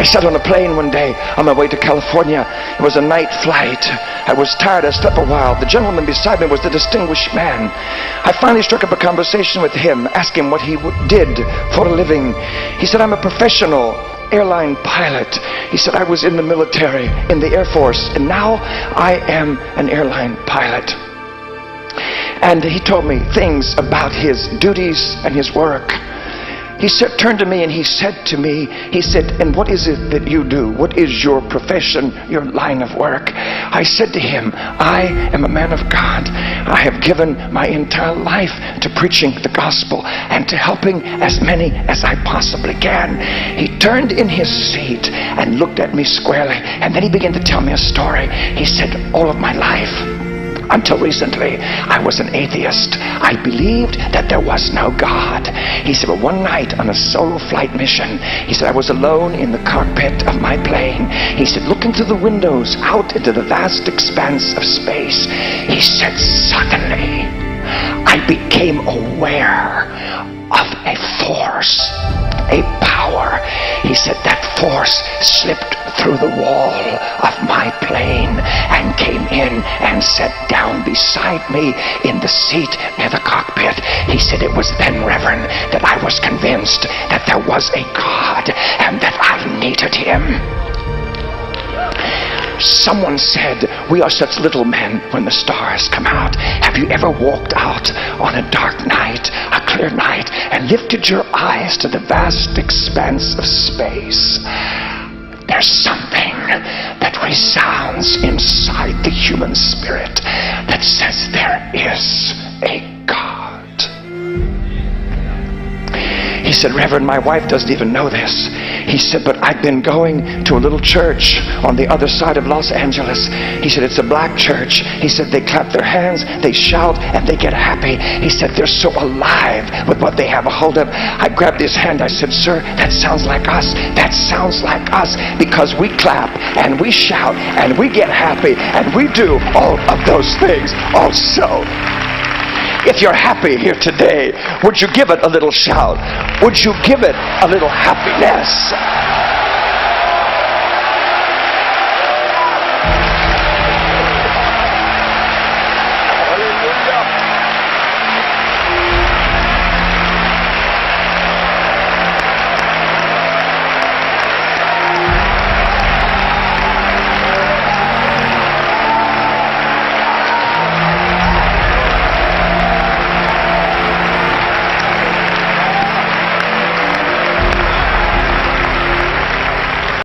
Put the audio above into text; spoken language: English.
I sat on a plane one day on my way to California. It was a night flight. I was tired. I slept a while. The gentleman beside me was a distinguished man. I finally struck up a conversation with him, asked him what he did for a living. He said, I'm a professional airline pilot. He said, I was in the military, in the Air Force, and now I am an airline pilot. And he told me things about his duties and his work. He turned to me and he said to me, he said, and what is it that you do? What is your profession, your line of work? I said to him, I am a man of God. I have given my entire life to preaching the gospel and to helping as many as I possibly can. He turned in his seat and looked at me squarely, and then he began to tell me a story. He said, all of my life, until recently, I was an atheist. I believed that there was no God. He said, but one night on a solo flight mission, he said, I was alone in the cockpit of my plane. He said, looking through the windows out into the vast expanse of space, he said, suddenly, I became aware of a force, a power. He said that force slipped through the wall of my plane and came in and sat down beside me in the seat near the cockpit. He said it was then, Reverend, that I was convinced that there was a God and that I needed him. Someone said, we are such little men when the stars come out. Have you ever walked out on a dark night, a clear night, and lifted your eyes to the vast expanse of space? There's something that resounds inside the human spirit that says there is a God. He said, Reverend, my wife doesn't even know this. He said, but I've been going to a little church on the other side of Los Angeles. He said, it's a black church. He said, they clap their hands, they shout, and they get happy. He said, they're so alive with what they have a hold of. I grabbed his hand. I said, sir, that sounds like us. That sounds like us, because we clap and we shout and we get happy and we do all of those things also. If you're happy here today, would you give it a little shout? Would you give it a little happiness?